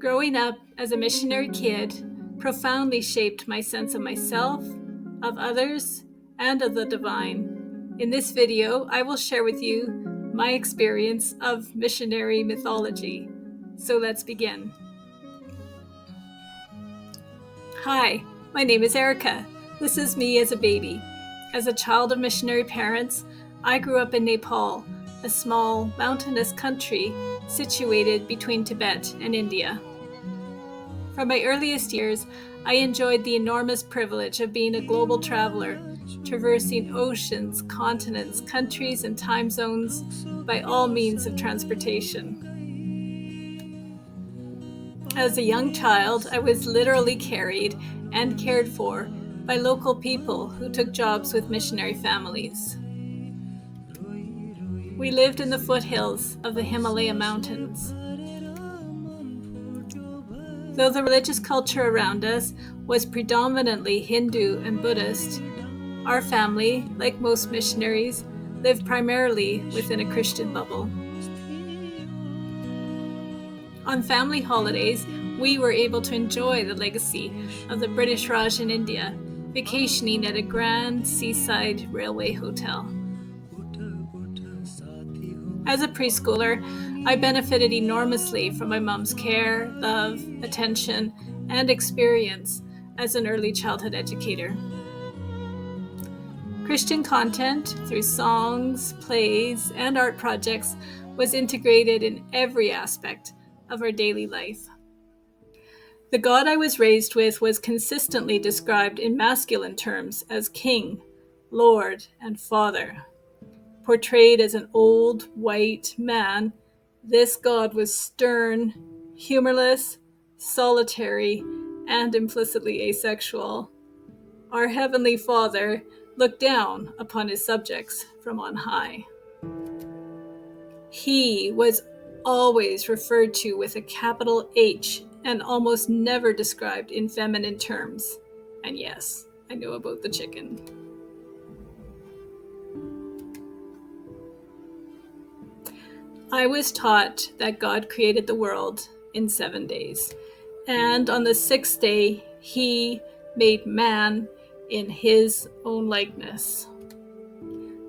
Growing up as a missionary kid profoundly shaped my sense of myself, of others, and of the divine. In this video, I will share with you my experience of missionary mythology. So let's begin. Hi, my name is Erica. This is me as a baby. As a child of missionary parents, I grew up in Nepal, a small mountainous country situated between Tibet and India. From my earliest years, I enjoyed the enormous privilege of being a global traveler, traversing oceans, continents, countries, and time zones by all means of transportation. As a young child, I was literally carried and cared for by local people who took jobs with missionary families. We lived in the foothills of the Himalaya mountains. Though the religious culture around us was predominantly Hindu and Buddhist, our family, like most missionaries, lived primarily within a Christian bubble. On family holidays, we were able to enjoy the legacy of the British Raj in India, vacationing at a grand seaside railway hotel. As a preschooler, I benefited enormously from my mom's care, love, attention, and experience as an early childhood educator. Christian content through songs, plays, and art projects was integrated in every aspect of our daily life. The God I was raised with was consistently described in masculine terms as King, Lord, and Father. Portrayed as an old, white man, this God was stern, humorless, solitary, and implicitly asexual. Our Heavenly Father looked down upon his subjects from on high. He was always referred to with a capital H and almost never described in feminine terms. And yes, I know about the chicken. I was taught that God created the world in 7 days, and on the sixth day, he made man in his own likeness.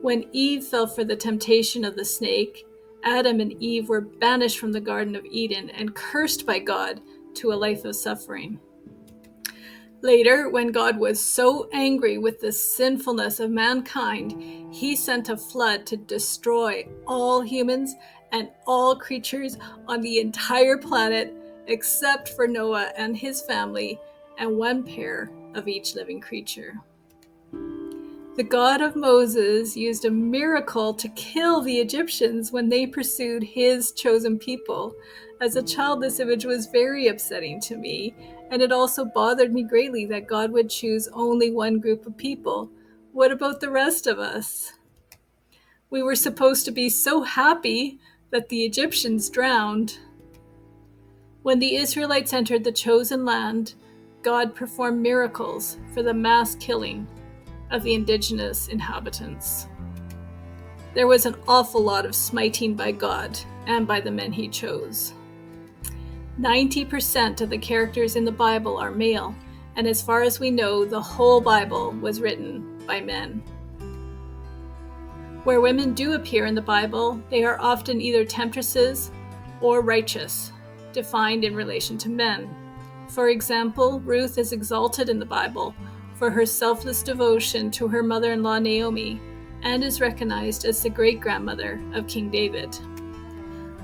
When Eve fell for the temptation of the snake, Adam and Eve were banished from the Garden of Eden and cursed by God to a life of suffering. Later, when God was so angry with the sinfulness of mankind, he sent a flood to destroy all humans and all creatures on the entire planet except for Noah and his family and one pair of each living creature. The God of Moses used a miracle to kill the Egyptians when they pursued his chosen people. As a child, this image was very upsetting to me, and it also bothered me greatly that God would choose only one group of people. What about the rest of us? We were supposed to be so happy that the Egyptians drowned. When the Israelites entered the chosen land, God performed miracles for the mass killing of the indigenous inhabitants. There was an awful lot of smiting by God and by the men he chose. 90% of the characters in the Bible are male, and as far as we know, the whole Bible was written by men. Where women do appear in the Bible, they are often either temptresses or righteous, defined in relation to men. For example, Ruth is exalted in the Bible for her selfless devotion to her mother-in-law Naomi, and is recognized as the great-grandmother of King David.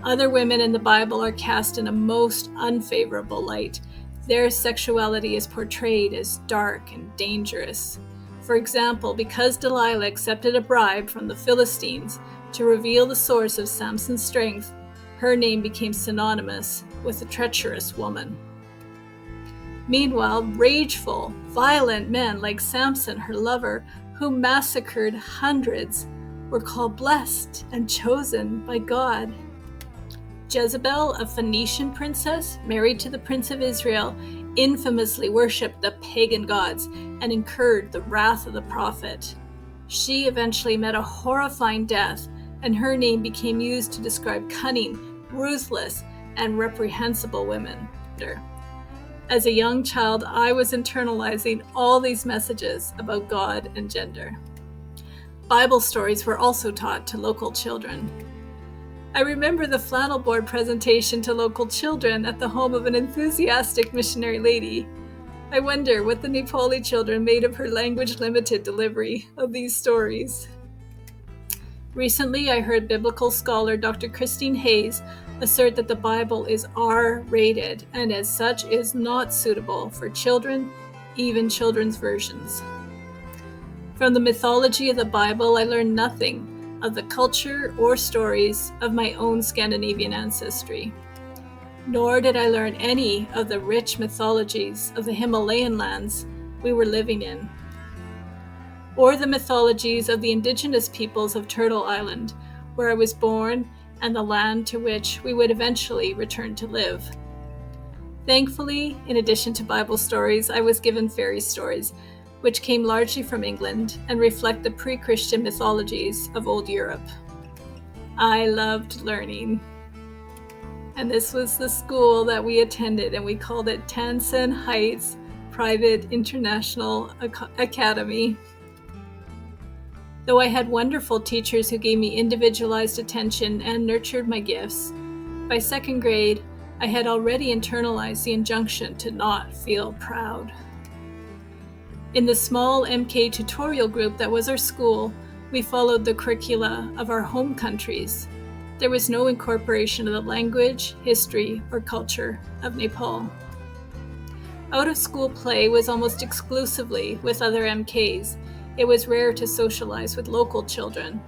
Other women in the Bible are cast in a most unfavorable light. Their sexuality is portrayed as dark and dangerous. For example, because Delilah accepted a bribe from the Philistines to reveal the source of Samson's strength, her name became synonymous with a treacherous woman. Meanwhile, rageful, violent men like Samson, her lover, who massacred hundreds, were called blessed and chosen by God. Jezebel, a Phoenician princess married to the Prince of Israel, infamously worshipped the pagan gods and incurred the wrath of the prophet. She eventually met a horrifying death, and her name became used to describe cunning, ruthless, and reprehensible women. chapter. As a young child, I was internalizing all these messages about God and gender. Bible stories were also taught to local children. I remember the flannel board presentation to local children at the home of an enthusiastic missionary lady. I wonder what the Nepali children made of her language-limited delivery of these stories. Recently, I heard biblical scholar Dr. Christine Hayes assert that the Bible is R-rated and as such is not suitable for children, even children's versions. From the mythology of the Bible, I learned nothing of the culture or stories of my own Scandinavian ancestry. Nor did I learn any of the rich mythologies of the Himalayan lands we were living in, or the mythologies of the indigenous peoples of Turtle Island, where I was born, and the land to which we would eventually return to live. Thankfully, in addition to Bible stories, I was given fairy stories, which came largely from England and reflect the pre-Christian mythologies of old Europe. I loved learning. And this was the school that we attended, and we called it Tansen Heights Private International Academy. Though I had wonderful teachers who gave me individualized attention and nurtured my gifts, by second grade, I had already internalized the injunction to not feel proud. In the small MK tutorial group that was our school, we followed the curricula of our home countries. There was no incorporation of the language, history, or culture of Nepal. Out-of-school play was almost exclusively with other MKs. It was rare to socialize with local children.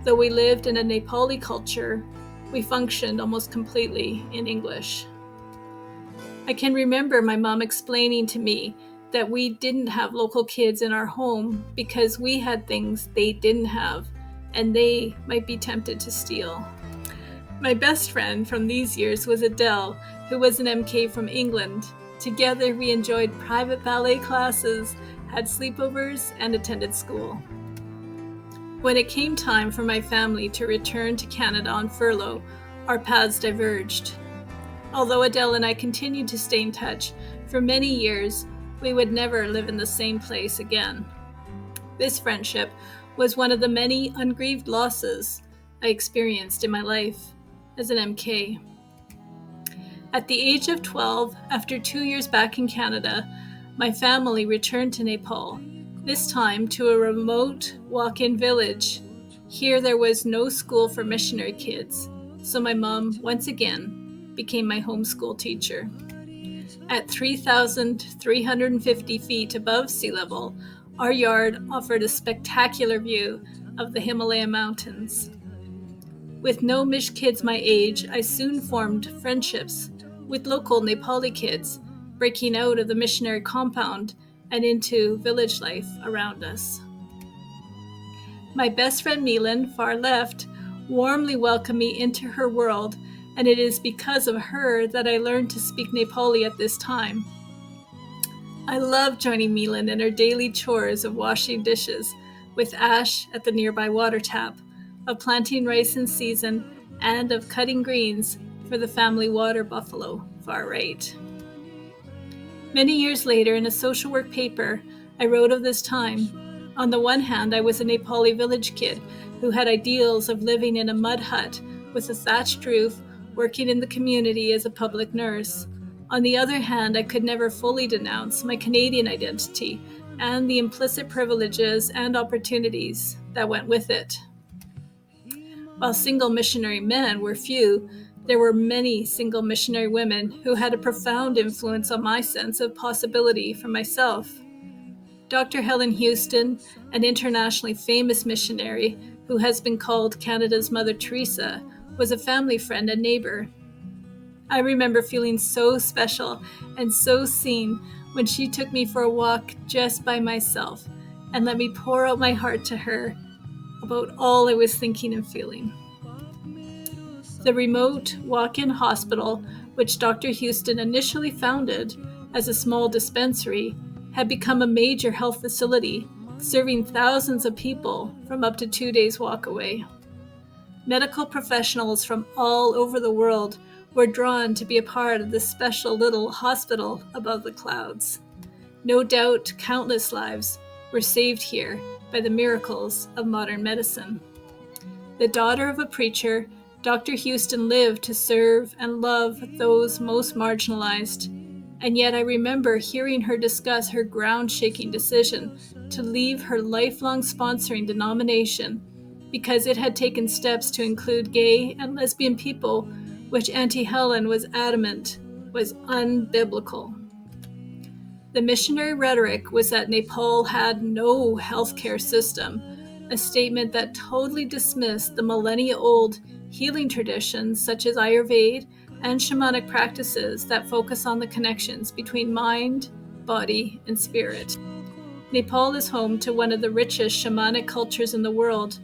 Though we lived in a Nepali culture, we functioned almost completely in English. I can remember my mom explaining to me that we didn't have local kids in our home because we had things they didn't have, and they might be tempted to steal. My best friend from these years was Adele, who was an MK from England. Together we enjoyed private ballet classes, had sleepovers, and attended school. When it came time for my family to return to Canada on furlough, our paths diverged. Although Adele and I continued to stay in touch, for many years, we would never live in the same place again. This friendship was one of the many ungrieved losses I experienced in my life as an MK. At the age of 12, after 2 years back in Canada, my family returned to Nepal, this time to a remote walk-in village. Here there was no school for missionary kids, so my mom, once again, became my homeschool teacher. At 3,350 feet above sea level, our yard offered a spectacular view of the Himalaya mountains. With no Mish kids my age, I soon formed friendships with local Nepali kids, breaking out of the missionary compound and into village life around us. My best friend Milan, far left, warmly welcomed me into her world, and it is because of her that I learned to speak Nepali at this time. I love joining Milan in her daily chores of washing dishes, with Ash at the nearby water tap, of planting rice in season, and of cutting greens for the family water buffalo, far right. Many years later, in a social work paper, I wrote of this time. On the one hand, I was a Nepali village kid who had ideals of living in a mud hut with a thatched roof, working in the community as a public nurse. On the other hand, I could never fully denounce my Canadian identity and the implicit privileges and opportunities that went with it. While single missionary men were few, there were many single missionary women who had a profound influence on my sense of possibility for myself. Dr. Helen Houston, an internationally famous missionary who has been called Canada's Mother Teresa, was a family friend and neighbor. I remember feeling so special and so seen when she took me for a walk just by myself and let me pour out my heart to her about all I was thinking and feeling. The remote walk-in hospital, which Dr. Houston initially founded as a small dispensary, had become a major health facility, serving thousands of people from up to 2 days' walk away. Medical professionals from all over the world were drawn to be a part of this special little hospital above the clouds. No doubt countless lives were saved here by the miracles of modern medicine. The daughter of a preacher, Dr. Houston lived to serve and love those most marginalized, and yet I remember hearing her discuss her ground-shaking decision to leave her lifelong sponsoring denomination because it had taken steps to include gay and lesbian people, which Auntie Helen was adamant was unbiblical. The missionary rhetoric was that Nepal had no healthcare system, a statement that totally dismissed the millennia-old healing traditions such as Ayurveda and shamanic practices that focus on the connections between mind, body, and spirit. Nepal is home to one of the richest shamanic cultures in the world,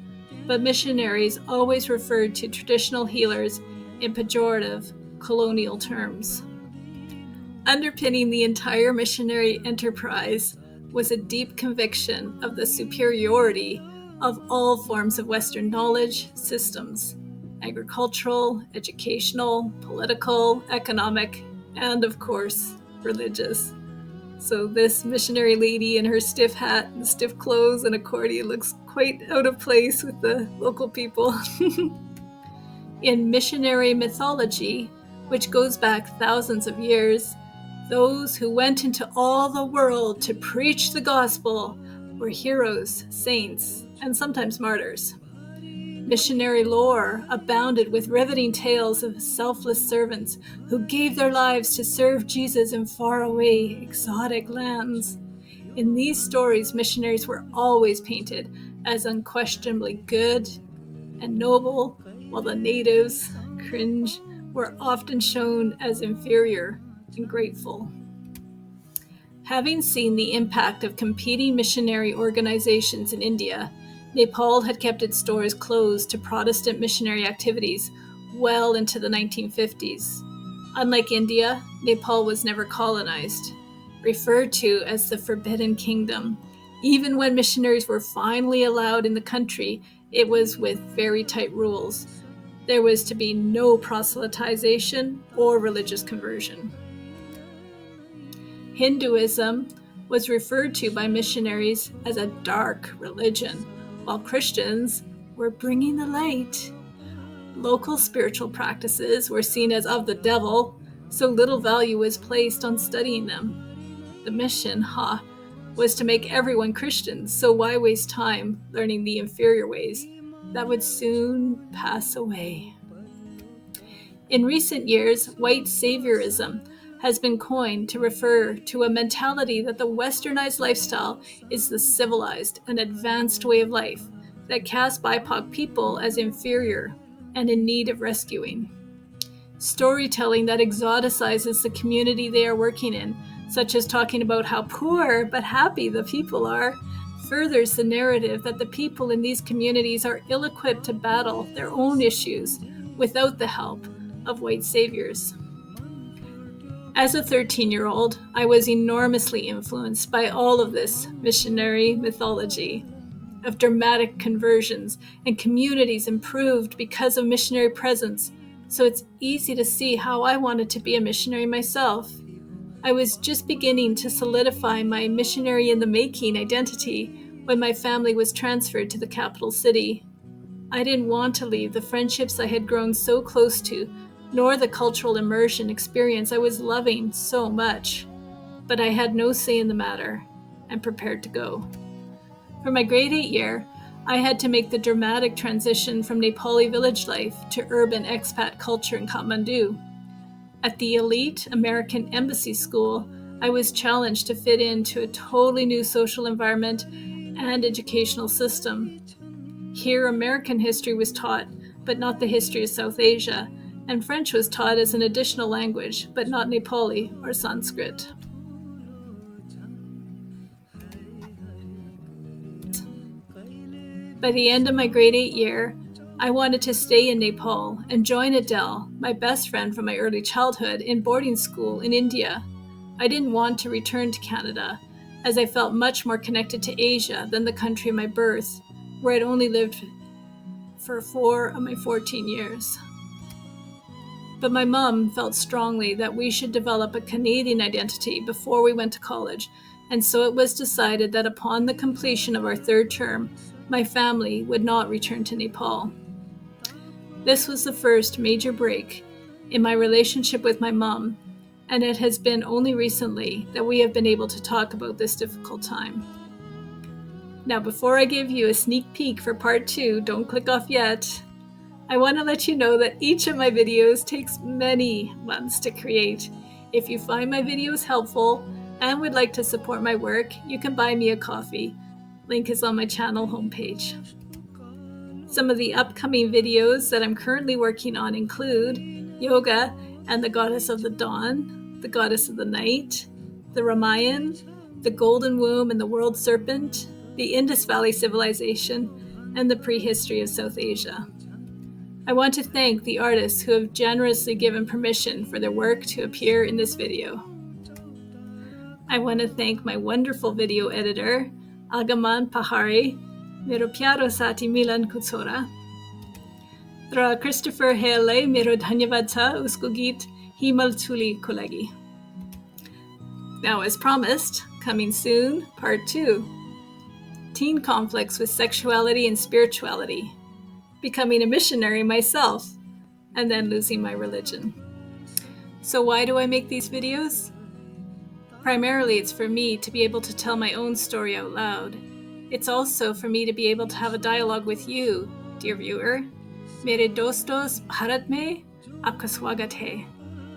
but missionaries always referred to traditional healers in pejorative, colonial terms. Underpinning the entire missionary enterprise was a deep conviction of the superiority of all forms of Western knowledge systems: agricultural, educational, political, economic, and of course, religious. So this missionary lady in her stiff hat and stiff clothes and accordion looks quite out of place with the local people. In missionary mythology, which goes back thousands of years, those who went into all the world to preach the gospel were heroes, saints, and sometimes martyrs. Missionary lore abounded with riveting tales of selfless servants who gave their lives to serve Jesus in faraway, exotic lands. In these stories, missionaries were always painted as unquestionably good and noble, while the natives, cringe, were often shown as inferior and grateful. Having seen the impact of competing missionary organizations in India, Nepal had kept its doors closed to Protestant missionary activities well into the 1950s. Unlike India, Nepal was never colonized, referred to as the Forbidden Kingdom. Even when missionaries were finally allowed in the country, it was with very tight rules. There was to be no proselytization or religious conversion. Hinduism was referred to by missionaries as a dark religion, while Christians were bringing the light. Local spiritual practices were seen as of the devil, so little value was placed on studying them. The mission, was to make everyone Christians, so why waste time learning the inferior ways that would soon pass away? In recent years, white saviorism has been coined to refer to a mentality that the westernized lifestyle is the civilized and advanced way of life that casts BIPOC people as inferior and in need of rescuing. Storytelling that exoticizes the community they are working in, such as talking about how poor but happy the people are, furthers the narrative that the people in these communities are ill-equipped to battle their own issues without the help of white saviors. As a 13-year-old, I was enormously influenced by all of this missionary mythology of dramatic conversions and communities improved because of missionary presence, so it's easy to see how I wanted to be a missionary myself. I was just beginning to solidify my missionary in the making identity when my family was transferred to the capital city. I didn't want to leave the friendships I had grown so close to, nor the cultural immersion experience I was loving so much. But I had no say in the matter and prepared to go. For my grade 8 year, I had to make the dramatic transition from Nepali village life to urban expat culture in Kathmandu. At the elite American embassy school, I was challenged to fit into a totally new social environment and educational system. Here, American history was taught, but not the history of South Asia, and French was taught as an additional language, but not Nepali or Sanskrit. By the end of my grade 8 year, I wanted to stay in Nepal and join Adele, my best friend from my early childhood, in boarding school in India. I didn't want to return to Canada, as I felt much more connected to Asia than the country of my birth, where I'd only lived for 4 of my 14 years. But my mom felt strongly that we should develop a Canadian identity before we went to college, and so it was decided that upon the completion of our third term, my family would not return to Nepal. This was the first major break in my relationship with my mom, and it has been only recently that we have been able to talk about this difficult time. Now, before I give you a sneak peek for part 2, don't click off yet, I want to let you know that each of my videos takes many months to create. If you find my videos helpful and would like to support my work, you can buy me a coffee. Link is on my channel homepage. Some of the upcoming videos that I'm currently working on include yoga and the goddess of the dawn, the goddess of the night, the Ramayan, the golden womb and the world serpent, the Indus Valley civilization, and the prehistory of South Asia. I want to thank the artists who have generously given permission for their work to appear in this video. I want to thank my wonderful video editor, Agaman Pahari, Mero Pyaro Sati Milan Kutsora. Tra Christopher Hele Mero Dhanyavad Tha Usko Geet Himal Tuli Kolegi. Now, as promised, coming soon, part 2. Teen conflicts with sexuality and spirituality. Becoming a missionary myself, and then losing my religion. So why do I make these videos? Primarily, it's for me to be able to tell my own story out loud. It's also for me to be able to have a dialogue with you, dear viewer. Mere dostos bharat mein aapka swagat hai.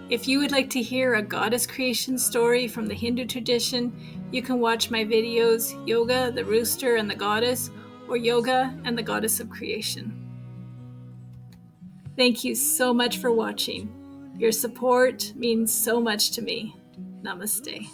If you would like to hear a goddess creation story from the Hindu tradition, you can watch my videos, Yoga, the Rooster and the Goddess, or Yoga and the Goddess of Creation. Thank you so much for watching. Your support means so much to me. Namaste.